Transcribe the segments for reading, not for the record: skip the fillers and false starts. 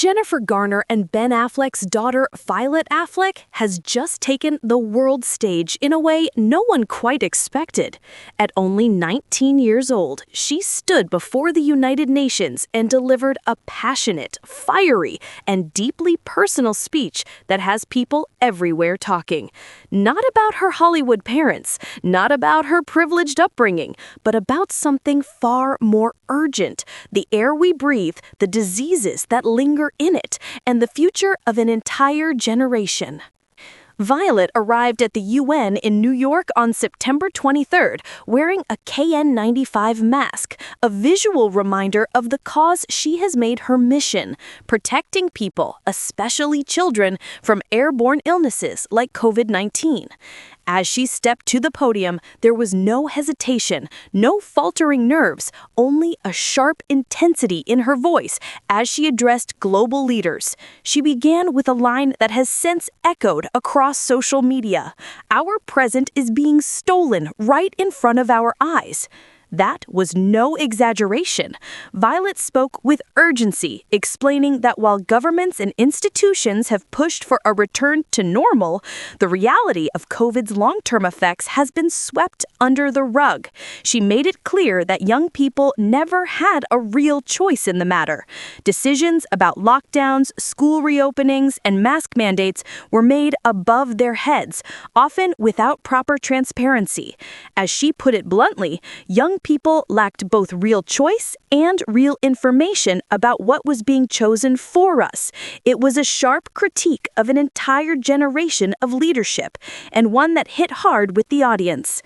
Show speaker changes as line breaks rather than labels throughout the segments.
Jennifer Garner and Ben Affleck's daughter, Violet Affleck, has just taken the world stage in a way no one quite expected. At only 19 years old, she stood before the United Nations and delivered a passionate, fiery, and deeply personal speech that has people everywhere talking. Not about her Hollywood parents, not about her privileged upbringing, but about something far more urgent: the air we breathe, the diseases that linger in it, and the future of an entire generation. Violet arrived at the UN in New York on September 23rd, wearing a KN95 mask, a visual reminder of the cause she has made her mission: protecting people, especially children, from airborne illnesses like COVID-19. As she stepped to the podium, there was no hesitation, no faltering nerves, only a sharp intensity in her voice as she addressed global leaders. She began with a line that has since echoed across social media: "Our present is being stolen right in front of our eyes." That was no exaggeration. Violet spoke with urgency, explaining that while governments and institutions have pushed for a return to normal, the reality of COVID's long-term effects has been swept under the rug. She made it clear that young people never had a real choice in the matter. Decisions about lockdowns, school reopenings, and mask mandates were made above their heads, often without proper transparency. As she put it bluntly, young people lacked both real choice and real information about what was being chosen for us. It was a sharp critique of an entire generation of leadership, and one that hit hard with the audience.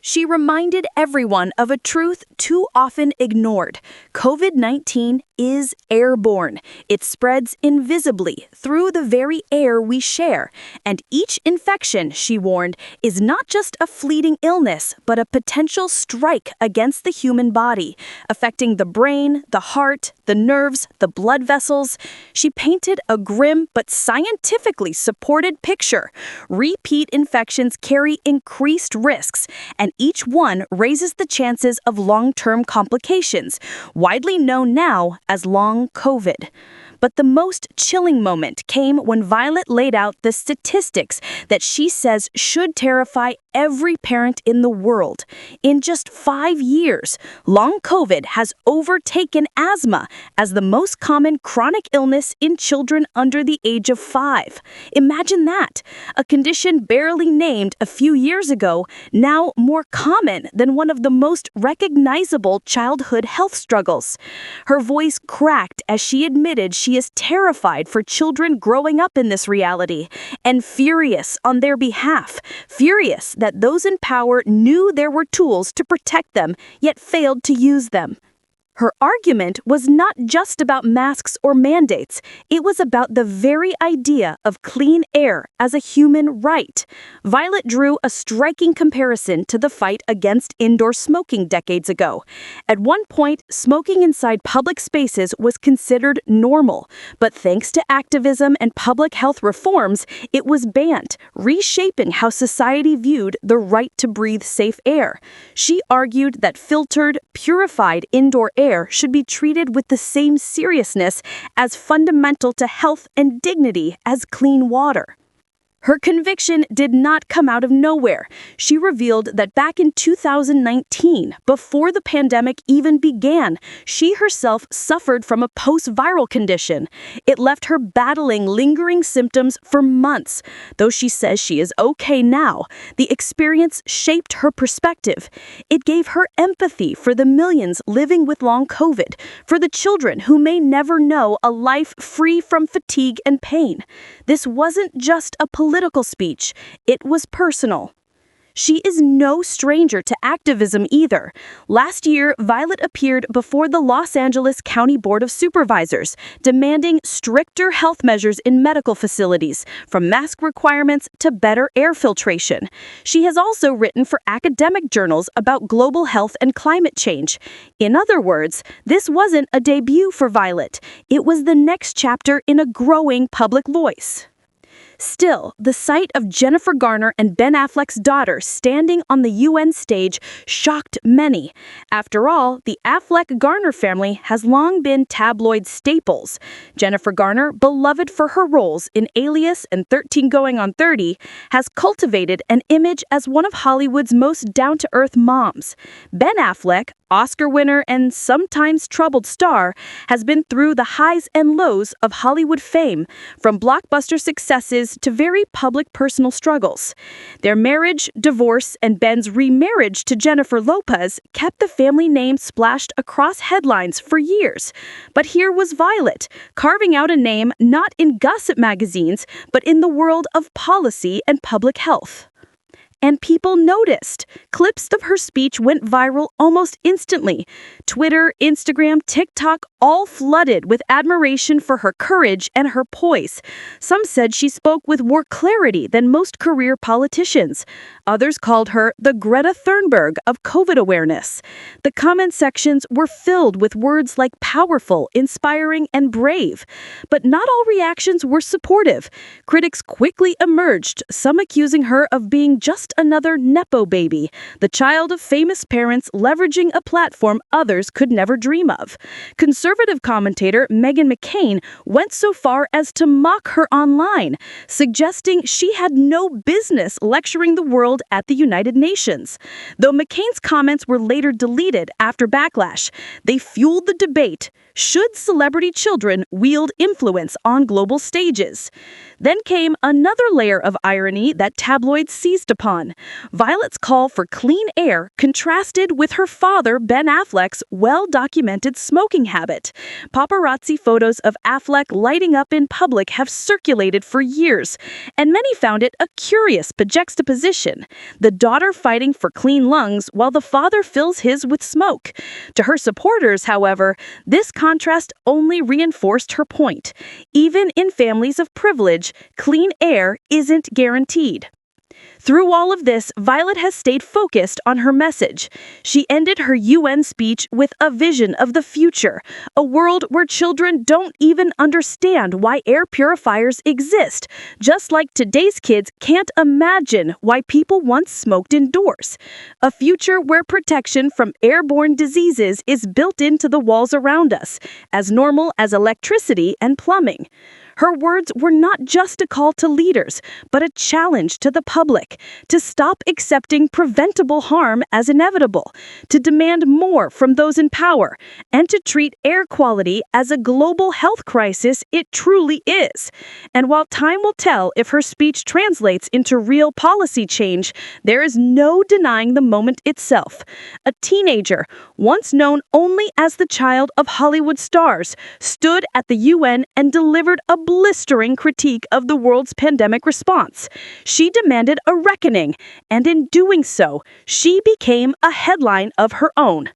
She reminded everyone of a truth too often ignored: COVID-19 is airborne. It spreads invisibly through the very air we share. And each infection, she warned, is not just a fleeting illness, but a potential strike against the human body, affecting the brain, the heart, the nerves, the blood vessels. She painted a grim but scientifically supported picture. Repeat infections carry increased risks, and each one raises the chances of long-term complications, widely known now as long COVID. But the most chilling moment came when Violet laid out the statistics that she says should terrify every parent in the world. In just 5 years, long COVID has overtaken asthma as the most common chronic illness in children under the age of 5. Imagine that, a condition barely named a few years ago, now more common than one of the most recognizable childhood health struggles. Her voice cracked as she admitted she is terrified for children growing up in this reality, and furious on their behalf, furious that those in power knew there were tools to protect them, yet failed to use them. Her argument was not just about masks or mandates. It was about the very idea of clean air as a human right. Violet drew a striking comparison to the fight against indoor smoking decades ago. At one point, smoking inside public spaces was considered normal, but thanks to activism and public health reforms, it was banned, reshaping how society viewed the right to breathe safe air. She argued that filtered, purified indoor air should be treated with the same seriousness as fundamental to health and dignity as clean water. Her conviction did not come out of nowhere. She revealed that back in 2019, before the pandemic even began, she herself suffered from a post-viral condition. It left her battling lingering symptoms for months. Though she says she is okay now, the experience shaped her perspective. It gave her empathy for the millions living with long COVID, for the children who may never know a life free from fatigue and pain. This wasn't just a political speech, it was personal. She is no stranger to activism either. Last year, Violet appeared before the Los Angeles County Board of Supervisors, demanding stricter health measures in medical facilities, from mask requirements to better air filtration. She has also written for academic journals about global health and climate change. In other words, this wasn't a debut for Violet. It was the next chapter in a growing public voice. Still, the sight of Jennifer Garner and Ben Affleck's daughter standing on the UN stage shocked many. After all, the Affleck-Garner family has long been tabloid staples. Jennifer Garner, beloved for her roles in Alias and 13 Going on 30, has cultivated an image as one of Hollywood's most down-to-earth moms. Ben Affleck, Oscar winner and sometimes troubled star, has been through the highs and lows of Hollywood fame, from blockbuster successes to very public personal struggles. Their marriage, divorce, and Ben's remarriage to Jennifer Lopez kept the family name splashed across headlines for years. But here was Violet, carving out a name not in gossip magazines, but in the world of policy and public health. And people noticed. Clips of her speech went viral almost instantly. Twitter, Instagram, TikTok all flooded with admiration for her courage and her poise. Some said she spoke with more clarity than most career politicians. Others called her the Greta Thunberg of COVID awareness. The comment sections were filled with words like powerful, inspiring, and brave. But not all reactions were supportive. Critics quickly emerged, some accusing her of being just another Nepo baby, the child of famous parents leveraging a platform others could never dream of. Conservative commentator Meghan McCain went so far as to mock her online, suggesting she had no business lecturing the world at the United Nations. Though McCain's comments were later deleted after backlash, they fueled the debate. Should celebrity children wield influence on global stages? Then came another layer of irony that tabloids seized upon. Violet's call for clean air contrasted with her father, Ben Affleck's well-documented smoking habit. Paparazzi photos of Affleck lighting up in public have circulated for years, and many found it a curious juxtaposition. The daughter fighting for clean lungs while the father fills his with smoke. To her supporters, however, this contrast only reinforced her point. Even in families of privilege, clean air isn't guaranteed. Through all of this, Violet has stayed focused on her message. She ended her UN speech with a vision of the future, a world where children don't even understand why air purifiers exist, just like today's kids can't imagine why people once smoked indoors. A future where protection from airborne diseases is built into the walls around us, as normal as electricity and plumbing. Her words were not just a call to leaders, but a challenge to the public to stop accepting preventable harm as inevitable, to demand more from those in power, and to treat air quality as a global health crisis it truly is. And while time will tell if her speech translates into real policy change, there is no denying the moment itself. A teenager, once known only as the child of Hollywood stars, stood at the UN and delivered a blistering critique of the world's pandemic response. She demanded a reckoning, and in doing so, she became a headline of her own.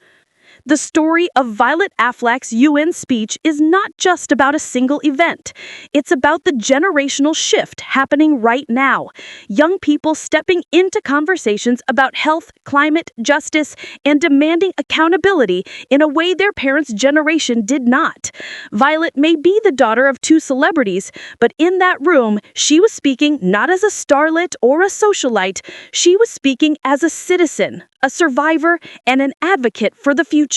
The story of Violet Affleck's UN speech is not just about a single event. It's about the generational shift happening right now. Young people stepping into conversations about health, climate, justice, and demanding accountability in a way their parents' generation did not. Violet may be the daughter of two celebrities, but in that room, she was speaking not as a starlet or a socialite. She was speaking as a citizen, a survivor, and an advocate for the future.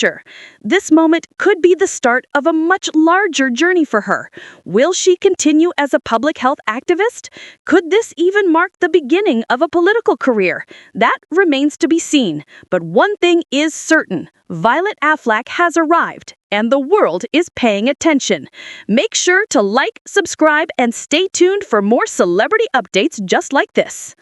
This moment could be the start of a much larger journey for her. Will she continue as a public health activist? Could this even mark the beginning of a political career? That remains to be seen. But one thing is certain: Violet Affleck has arrived, and the world is paying attention. Make sure to like, subscribe, and stay tuned for more celebrity updates just like this.